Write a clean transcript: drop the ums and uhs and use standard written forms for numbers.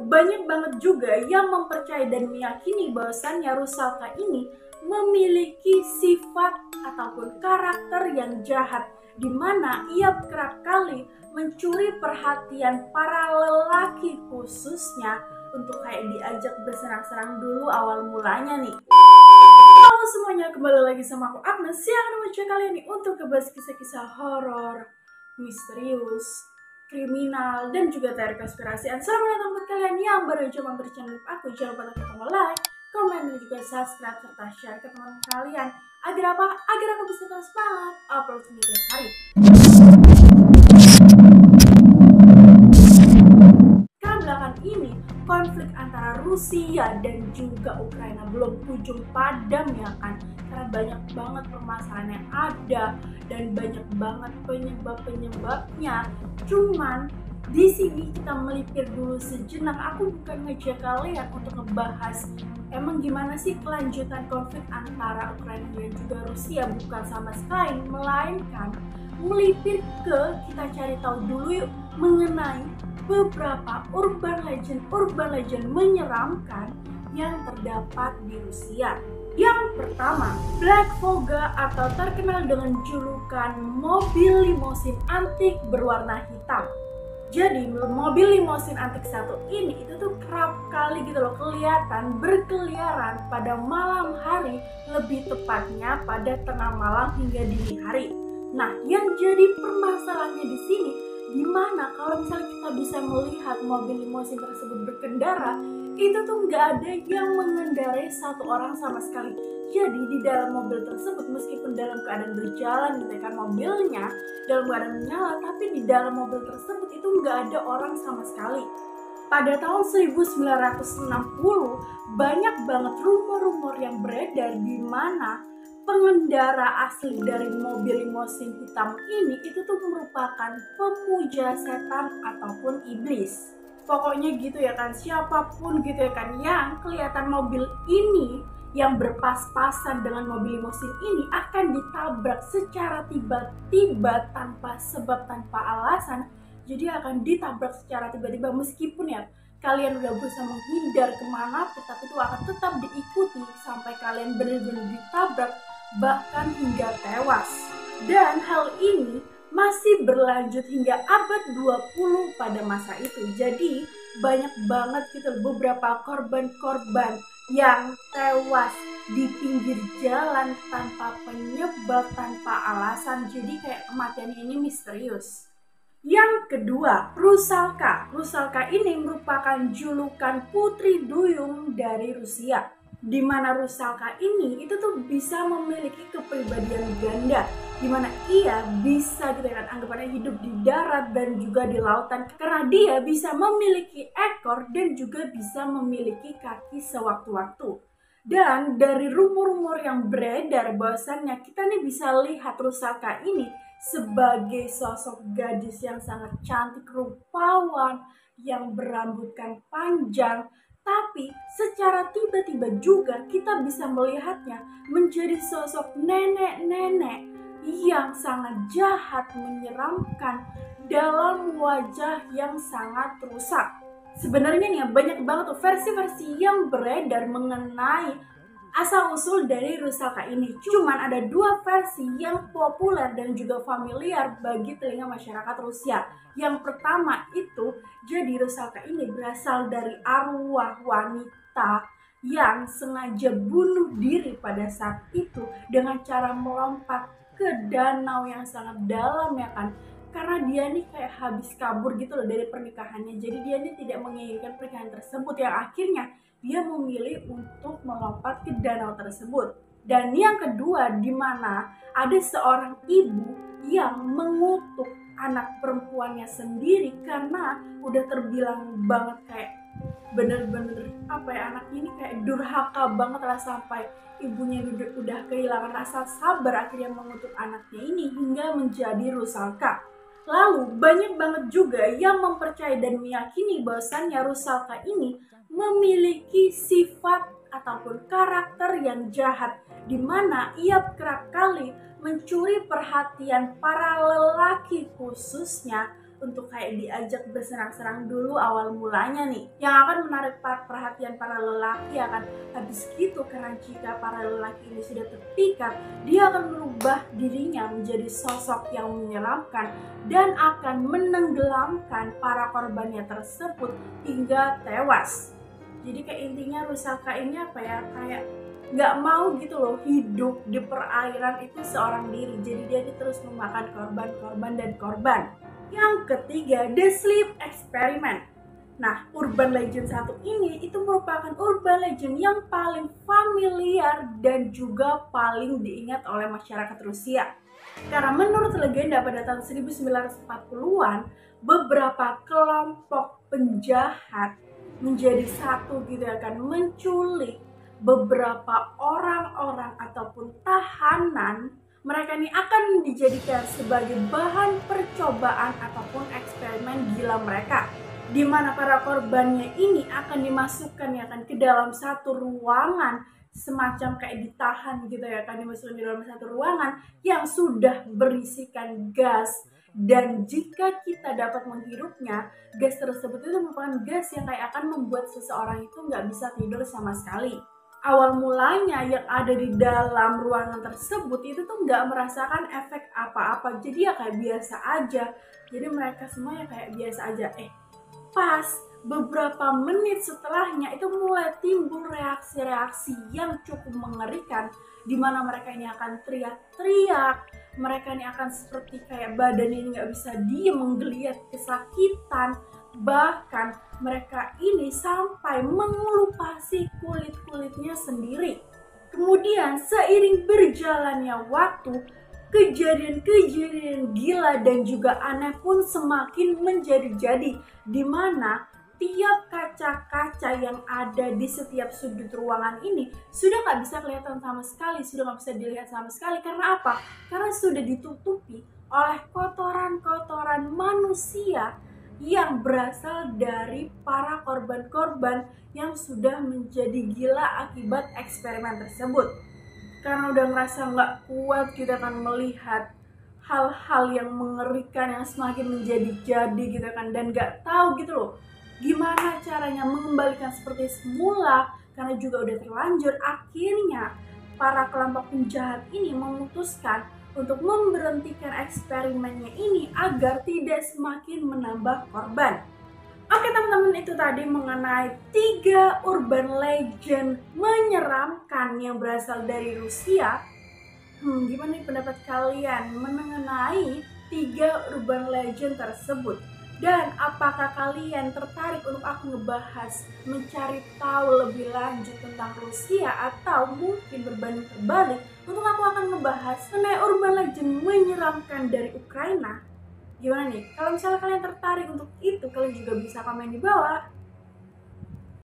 banyak banget juga yang mempercayai dan meyakini bahwasannya Rusalka ini memiliki sifat ataupun karakter yang jahat, di mana ia kerap kali mencuri perhatian para lelaki khususnya untuk kayak diajak bersenang-senang dulu awal mulanya nih. Halo semuanya, kembali lagi sama aku Agnes yang akan mengajak kalian nih untuk ngebahas kisah-kisah horor, misterius, kriminal, dan juga teori konspirasi. Selamat datang buat kalian yang baru aja mampir channel aku. Jangan lupa untuk like, komen, dan juga subscribe serta share ke teman kalian. Agar apa? Agar aku bisa terus semangat upload video tiap hari. Karena belakangan ini konflik antara Rusia dan juga Ukraina belum ujung padam ya kan, karena banyak banget permasalahan yang ada dan banyak banget penyebabnya. Cuman di sini kita melipir dulu sejenak. Aku bukan ngajak kalian untuk ngebahas emang gimana sih kelanjutan konflik antara Ukraina dan juga Rusia, bukan sama sekali, melainkan melipir ke kita cari tahu dulu yuk mengenai beberapa urban legend menyeramkan yang terdapat di Rusia. Yang pertama, Black Volga atau terkenal dengan julukan mobil limosin antik berwarna hitam. Jadi mobil limosin antik satu ini itu tuh kerap kali gitu loh kelihatan berkeliaran pada malam hari, lebih tepatnya pada tengah malam hingga dini hari. Nah, yang jadi permasalahannya di sini, dimana kalau misalnya kita bisa melihat mobil limosin tersebut berkendara, itu tuh nggak ada yang mengendarai satu orang sama sekali. Jadi di dalam mobil tersebut, meskipun dalam keadaan berjalan gitu kan mobilnya dalam keadaan menyala, tapi di dalam mobil tersebut itu nggak ada orang sama sekali. Pada tahun 1960 banyak banget rumor-rumor yang beredar di mana pengendara asli dari mobil limosin hitam ini itu tuh merupakan pemuja setan ataupun iblis. Pokoknya gitu ya kan, siapapun gitu ya kan yang kelihatan mobil ini yang berpas-pasan dengan mobil limosin ini akan ditabrak secara tiba-tiba tanpa sebab, tanpa alasan. Jadi akan ditabrak secara tiba-tiba, meskipun ya kalian udah berusaha menghindar kemana pun, tapi itu akan tetap diikuti sampai kalian benar-benar ditabrak, bahkan hingga tewas. Dan hal ini masih berlanjut hingga abad 20 pada masa itu. Jadi banyak banget gitu beberapa korban-korban yang tewas di pinggir jalan tanpa penyebab, tanpa alasan. Jadi kayak kematian ini misterius. Yang kedua, Rusalka. Rusalka ini merupakan julukan putri duyung dari Rusia, di mana Rusalka ini itu tuh bisa memiliki kepribadian ganda, di mana ia bisa gitu kan anggapannya hidup di darat dan juga di lautan, karena dia bisa memiliki ekor dan juga bisa memiliki kaki sewaktu-waktu. Dan dari rumor-rumor yang beredar bahwasannya kita nih bisa lihat Rusalka ini sebagai sosok gadis yang sangat cantik rupawan, yang berambutkan panjang, tapi secara tiba-tiba juga kita bisa melihatnya menjadi sosok nenek-nenek yang sangat jahat, menyeramkan, dalam wajah yang sangat rusak. Sebenarnya nih banyak banget tuh versi-versi yang beredar mengenai asal-usul dari Rusalka ini. Cuman ada dua versi yang populer dan juga familiar bagi telinga masyarakat Rusia. Yang pertama itu, jadi Rusalka ini berasal dari arwah wanita yang sengaja bunuh diri pada saat itu dengan cara melompat ke danau yang sangat dalam ya kan. Karena dia nih kayak habis kabur gitu loh dari pernikahannya. Jadi dia nih tidak menginginkan pernikahan tersebut, yang akhirnya dia memilih untuk melompat ke danau tersebut. Dan yang kedua, di mana ada seorang ibu yang mengutuk anak perempuannya sendiri karena udah terbilang banget kayak bener-bener apa ya, anak ini kayak durhaka banget lah, sampai ibunya udah kehilangan rasa sabar akhirnya mengutuk anaknya ini hingga menjadi Rusalka. Lalu banyak banget juga yang mempercayai dan meyakini bahwasannya Rusalka ini memiliki sifat ataupun karakter yang jahat, di mana ia kerap kali mencuri perhatian para lelaki khususnya untuk kayak diajak bersenang-senang dulu awal mulanya nih, yang akan menarik perhatian para lelaki akan habis gitu. Karena jika para lelaki ini sudah terpikat, dia akan merubah dirinya menjadi sosok yang menyeramkan dan akan menenggelamkan para korbannya tersebut hingga tewas. Jadi kayak intinya Rusaka ini apa ya, kayak nggak mau gitu loh hidup di perairan itu seorang diri. Jadi dia terus memakan korban. Yang ketiga, The Sleep Experiment. Nah, Urban Legend 1 ini itu merupakan urban legend yang paling familiar dan juga paling diingat oleh masyarakat Rusia. Karena menurut legenda pada tahun 1940-an, beberapa kelompok penjahat menjadi satu gitu ya kan, menculik beberapa orang-orang ataupun tahanan. Mereka ini akan dijadikan sebagai bahan percobaan ataupun eksperimen gila mereka, di mana para korbannya ini akan dimasukkan ya kan ke dalam satu ruangan, semacam kayak ditahan gitu ya kan, dimasukkan di dalam satu ruangan yang sudah berisikan gas. Dan jika kita dapat menghirupnya, gas tersebut itu merupakan gas yang kayak akan membuat seseorang itu nggak bisa tidur sama sekali. Awal mulanya yang ada di dalam ruangan tersebut itu tuh nggak merasakan efek apa-apa, jadi ya kayak biasa aja. Jadi mereka semuanya kayak biasa aja. Pas beberapa menit setelahnya itu mulai timbul reaksi-reaksi yang cukup mengerikan, di mana mereka ini akan teriak-teriak, mereka ini akan seperti kayak badan ini nggak bisa diem, menggeliat kesakitan, bahkan mereka ini sampai mengelupasi kulit-kulitnya sendiri. Kemudian seiring berjalannya waktu, kejadian-kejadian gila dan juga aneh pun semakin menjadi-jadi, di mana tiap kaca-kaca yang ada di setiap sudut ruangan ini sudah nggak bisa kelihatan sama sekali, sudah nggak bisa dilihat sama sekali. Karena apa? Karena sudah ditutupi oleh kotoran-kotoran manusia yang berasal dari para korban-korban yang sudah menjadi gila akibat eksperimen tersebut. Karena udah ngerasa nggak kuat, kita akan melihat hal-hal yang mengerikan yang semakin menjadi-jadi gitu kan, dan nggak tahu gitu loh gimana caranya mengembalikan seperti semula karena juga udah terlanjur. Akhirnya para kelompok penjahat ini memutuskan untuk memberhentikan eksperimennya ini agar tidak semakin menambah korban. Oke teman-teman, itu tadi mengenai 3 urban legend menyeramkan yang berasal dari Rusia. Gimana nih pendapat kalian mengenai 3 urban legend tersebut? Dan apakah kalian tertarik untuk aku ngebahas, mencari tahu lebih lanjut tentang Rusia, atau mungkin berbanding terbalik untuk aku akan ngebahas mengenai urban legend menyeramkan dari Ukraina? Gimana nih? Kalau misalnya kalian tertarik untuk itu, kalian juga bisa komen di bawah.